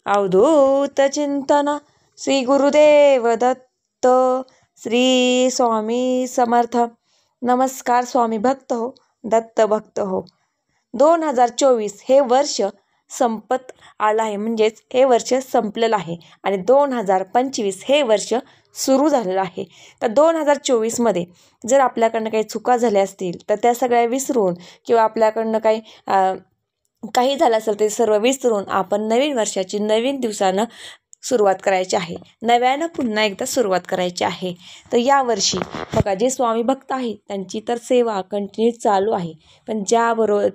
अवधूत चिंतन श्री गुरुदेव दत्त श्री स्वामी समर्थ. नमस्कार स्वामी भक्त हो, दत्त भक्त हो. 2024 हे वर्ष संपत आलं आहे, म्हणजेच हे वर्ष संपलेलं आहे आणि 2025 हे वर्ष सुरू झालेलं आहे. तर 2024मध्ये जर आपल्याकडनं काही चुका झाल्या असतील तर त्या सगळ्या विसरून किंवा आपल्याकडनं काही झालं असेल ते सर्व विसरून आपण नवीन वर्षाची नवीन दिवसानं सुरुवात करायची आहे, नव्यानं पुन्हा एकदा सुरुवात करायची आहे. तर यावर्षी बघा, जे स्वामी भक्त आहेत त्यांची तर सेवा कंटिन्यू चालू आहे, पण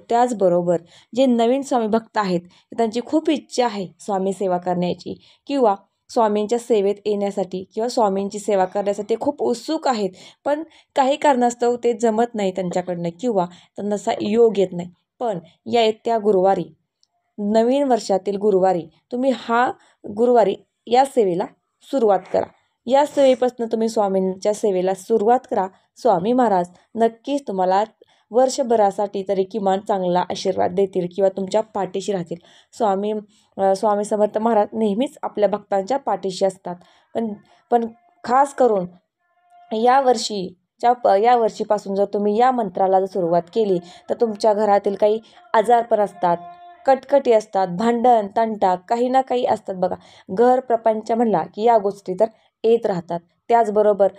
त्याचबरोबर जे नवीन स्वामी भक्त आहेत त्यांची खूप इच्छा आहे स्वामी सेवा करण्याची किंवा स्वामींच्या सेवेत येण्यासाठी किंवा स्वामींची सेवा करण्यासाठी खूप उत्सुक आहेत, पण काही कारणास्तव ते जमत नाही त्यांच्याकडनं किंवा त्यांना असा योग येत नाही. पण या येत्या गुरुवारी, नवीन वर्षातील गुरुवारी, तुम्ही गुरुवारी या सेवेला सुरुवात करा. या सेवेपासून तुम्ही स्वामींच्या सेवेला सुरुवात करा. स्वामी महाराज नक्कीच तुम्हाला वर्षभरासाठी तरी किमान चांगला आशीर्वाद देतील किंवा तुमच्या पाठीशी राहतील. स्वामी समर्थ महाराज नेहमीच आपल्या भक्तांच्या पाठीशी असतात. पण खास करून या वर्षीपासून जर तुम्ही या मंत्राला जर सुरुवात केली तर तुमच्या घरातील काही आजारपण असतात, कटकटी असतात, भांडण तंटा काही ना काही असतात बघा. घर प्रपंच म्हणला की या गोष्टी तर येत राहतात. त्याचबरोबर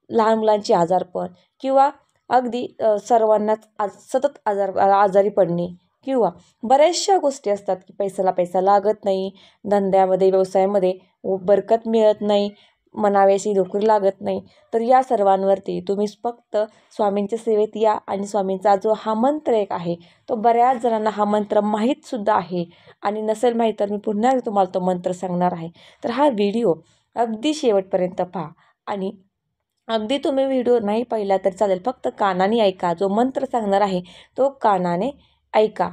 लहान मुलांची आजारपण किंवा अगदी सर्वांनाच सतत आजारी पडणे किंवा बऱ्याचशा गोष्टी असतात की पैसा लागत नाही, धंद्यामध्ये व्यवसायामध्ये बरकत मिळत नाही, मनावेशी नोकरी लागत नाही. तर या सर्वांवरती तुम्ही फक्त स्वामींच्या सेवेत या आणि स्वामींचा जो हा मंत्र एक आहे तो बऱ्याच जणांना हा मंत्र माहीतसुद्धा आहे आणि नसेल माहीत तर मी पुन्हा तुम्हाला तो मंत्र सांगणार आहे. तर हा व्हिडिओ अगदी शेवटपर्यंत पहा आणि अगदी तुम्ही व्हिडिओ नाही पाहिला तर चालेल, फक्त कानाने ऐका. जो मंत्र सांगणार आहे तो कानाने ऐका.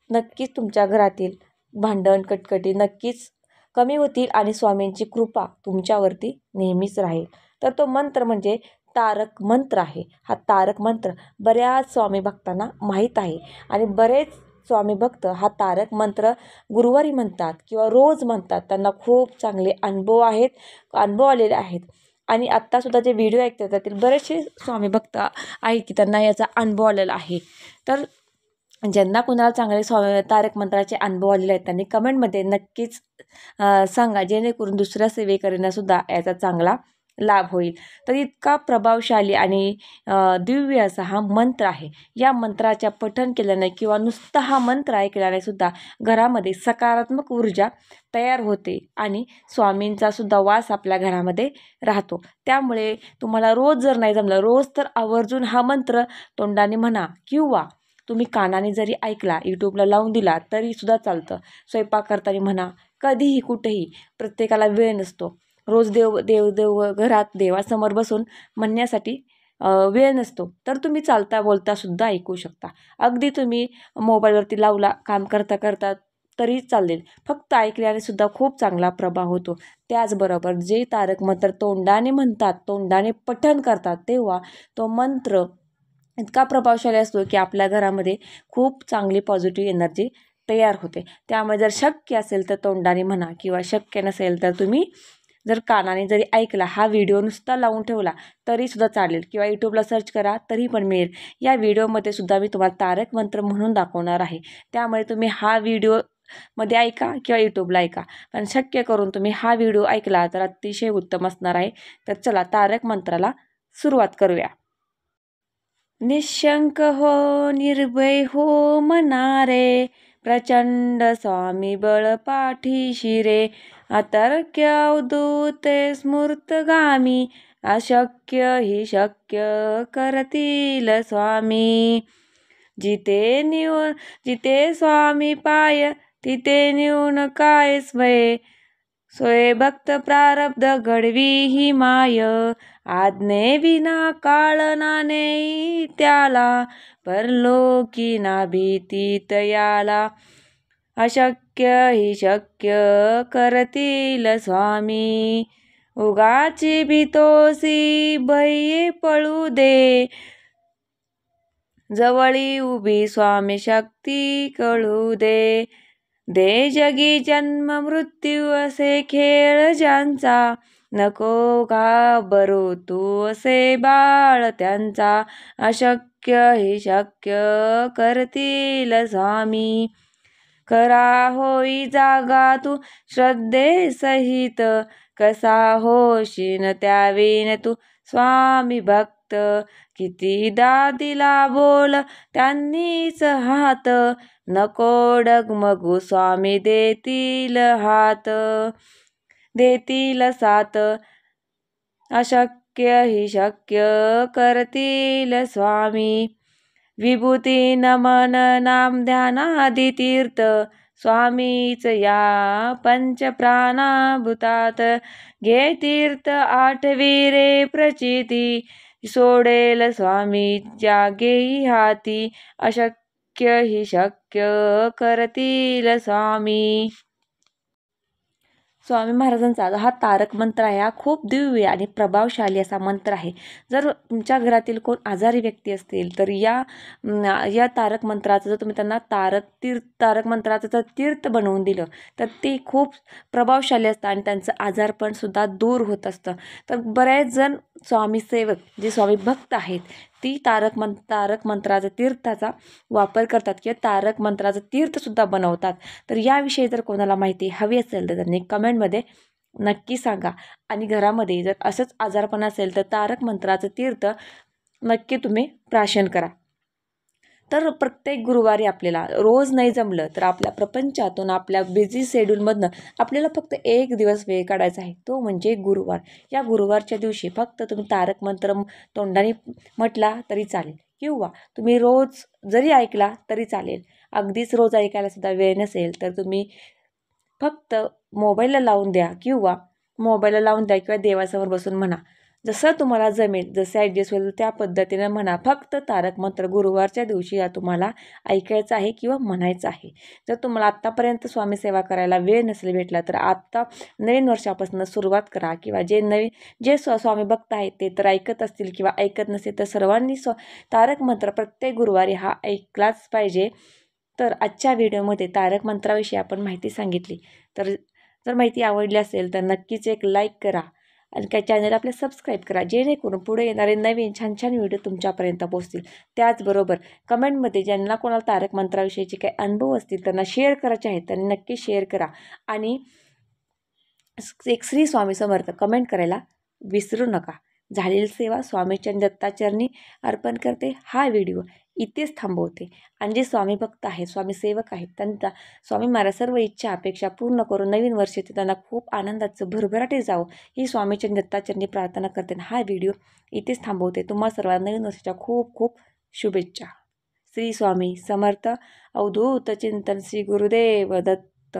नक्कीच तुमच्या घरातील भांडण कटकटी नक्कीच कमी होतील आणि स्वामींची कृपा तुमच्यावरती नेहमीच राहील. तर तो मंत्र म्हणजे तारक मंत्र आहे. हा तारक मंत्र बऱ्याच स्वामी भक्तांना माहीत आहे आणि बरेच स्वामी भक्त हा तारक मंत्र गुरुवारी म्हणतात किंवा रोज म्हणतात. त्यांना खूप चांगले अनुभव आलेले आहेत आणि आत्तासुद्धा जे व्हिडिओ ऐकतात त्यातील बरेचसे स्वामी भक्त आहेत की त्यांना याचा अनुभव आलेला आहे. तर ज्यांना कुणाला चांगले तारक मंत्राचे अनुभव आलेले आहेत त्यांनी कमेंटमध्ये नक्कीच सांगा, जेणेकरून दुसऱ्या सेवेकऱ्यांनासुद्धा याचा चांगला लाभ होईल. तर इतका प्रभावशाली आणि दिव्य असा हा मंत्र आहे. या मंत्राच्या पठण केल्याने किंवा नुसता हा मंत्र ऐकल्याने सुद्धा घरामध्ये सकारात्मक ऊर्जा तयार होते आणि स्वामींचा सुद्धा वास आपल्या घरामध्ये राहतो. त्यामुळे तुम्हाला रोज जर नाही जमलं, रोज तर आवर्जून हा मंत्र तोंडाने म्हणा किंवा तुम्ही कानाने जरी ऐकला, यूट्यूबला लावून दिला तरी सुद्धा चालतं. स्वयंपाक करताना म्हणा, कधीही कुठेही. प्रत्येकाला वेळ नसतो. रोज देव घरात देवासमोर बसून म्हणण्यासाठी वेळ नसतो. तर तुम्ही चालता बोलता सुद्धा ऐकू शकता. अगदी तुम्ही मोबाईलवरती लावला, काम करता तरी चालेल. फक्त ऐकल्याने सुद्धा खूप चांगला प्रभाव होतो. त्याचबरोबर जे तारक मंत्र तोंडाने म्हणतात, तोंडाने पठण करतात, तेव्हा तो मंत्र इतका प्रभावशाली असतो की आपल्या घरामध्ये खूप चांगली पॉझिटिव्ह एनर्जी तयार होते. त्यामुळे जर शक्य असेल तर तोंडाने म्हणा किंवा शक्य नसेल तर तुम्ही जर कानाने जरी ऐकला, हा व्हिडिओ नुसता लावून ठेवला तरीसुद्धा चालेल किंवा यूट्यूबला सर्च करा तरी पण मिळेल. या व्हिडिओमध्ये सुद्धा मी तुम्हाला तारक मंत्र म्हणून दाखवणार आहे. त्यामुळे तुम्ही हा व्हिडिओमध्ये ऐका किंवा यूट्यूबला ऐका, पण शक्य करून तुम्ही हा व्हिडिओ ऐकला तर अतिशय उत्तम असणार आहे. तर चला तारक मंत्राला सुरुवात करूया. निशंक हो, निर्भय हो मनारे, प्रचंड स्वामी बळ पाठीशी रे, अतर्क्य अवधूत स्मृतगामी, अशक्य ही शक्य करतील स्वामी. जिथे स्वामी पाय तिथे न्यून काय सोय भक्त प्रारब्ध घडवी ही माय, आज्ञे विना काळ नेई त्याला, परलोकी ना भीती तयाला, अशक्य ही शक्य करतील स्वामी. उगाची भीतोसी भये पळू दे, जवळी उभी स्वामी शक्ती कळू दे, दे जगी जन्म मृत्यू असे खेळ ज्यांचा, नको घाबरू तू असे बाळ त्यांचा. अशक्य ही शक्य करतील स्वामी, खरा होई जागा तू श्रद्धेसहित. कसा होशील त्याविन तू स्वामी भक्त, कितीदा दिला बोल त्यांनीच हात. नको डगमगू स्वामी देतील हात, देतील साथ. अशक्य ही शक्य करतील स्वामी, विभूती नमन नाम ध्यानादी तीर्थ. स्वामीच या पंचप्राणाभूतात, घे तीर्थ आठवी रे प्रचिती. सोडेल स्वामी जागेही हाती, अशक्य ही शक्य करतील स्वामी. स्वामी महाराजांचा हा तारक मंत्र आहे, हा खूप दिव्य आणि प्रभावशाली असा मंत्र आहे. जर तुमच्या घरातील कोण आजारी व्यक्ती असतील तर या तारक मंत्राचं जर तुम्ही त्यांना तारक मंत्राचं जर तीर्थ बनवून दिलं तर ते खूप प्रभावशाली असतं आणि त्यांचं आजारपणसुद्धा दूर होत असतं. तर बरेच जण स्वामी सेवक जे स्वामी भक्त आहेत ती तारक मंत्राचा तीर्थाचा वापर करतात किंवा तारक मंत्राचं तीर्थसुद्धा बनवतात. तर याविषयी जर कोणाला माहिती हवी असेल तर त्यांनी कमेंटमध्ये नक्की सांगा. आणि घरामध्ये जर असंच आजारपण असेल तर तारक मंत्राचं तीर्थ नक्की तुम्ही प्राशन करा. तर प्रत्येक गुरुवारी आपल्याला रोज नाही जमलं तर आपल्या प्रपंचातून आपल्या बिझी शेड्यूलमधनं आपल्याला फक्त एक दिवस वेळ काढायचा आहे, तो म्हणजे गुरुवार. या गुरुवारच्या दिवशी फक्त तुम्ही तारक मंत्र तोंडाने म्हटला तरी चालेल किंवा तुम्ही रोज जरी ऐकला तरी चालेल. अगदीच रोज ऐकायला सुद्धा वेळ नसेल तर तुम्ही फक्त मोबाईलला लावून द्या किंवा देवासमोर बसून म्हणा. जसं तुम्हाला जमेल, जसं ॲडजस्ट होईल त्या पद्धतीनं म्हणा. फक्त तारक मंत्र गुरुवारच्या दिवशी या तुम्हाला ऐकायचं आहे किंवा म्हणायचं आहे. जर तुम्हाला आत्तापर्यंत स्वामी सेवा करायला वेळ नसेल भेटला तर आत्ता नवीन वर्षापासून सुरुवात करा किंवा जे स्वामी भक्त आहेत ते तर ऐकत असतील किंवा ऐकत नसेल तर सर्वांनी तारक मंत्र प्रत्येक गुरुवारी हा ऐकलाच पाहिजे. तर आजच्या व्हिडिओमध्ये तारक मंत्राविषयी आपण माहिती सांगितली. तर जर माहिती आवडली असेल तर नक्कीच एक लाईक करा आणि काय चॅनल आपले सबस्क्राईब करा, जेणेकरून पुढे येणारे नवीन छान छान व्हिडिओ तुमच्यापर्यंत पोहोचतील. त्याचबरोबर कमेंटमध्ये ज्यांना कोणाला तारक मंत्राविषयीचे काही अनुभव असतील त्यांना शेअर करायचे आहेत त्यांनी नक्की शेअर करा. आणि एक श्री स्वामी समर्थ कमेंट करायला विसरू नका. झालेली सेवा स्वामीच्या दत्ताचरणी अर्पण करते. हा व्हिडिओ इथेच थांबवते. आणि जे स्वामी भक्त आहेत, स्वामी सेवक आहेत, त्यांचा स्वामी महाराज सर्व इच्छा अपेक्षा पूर्ण करून नवीन वर्ष ते त्यांना खूप आनंदाचं भरभराटे जावं ही स्वामीच्या दत्ताचरणी प्रार्थना करते. हा व्हिडिओ इथेच थांबवते. तुम्हा सर्वांना नवीन वर्षाच्या खूप खूप शुभेच्छा. श्री स्वामी समर्थ. अवधूत चिंतन श्री गुरुदेव दत्त.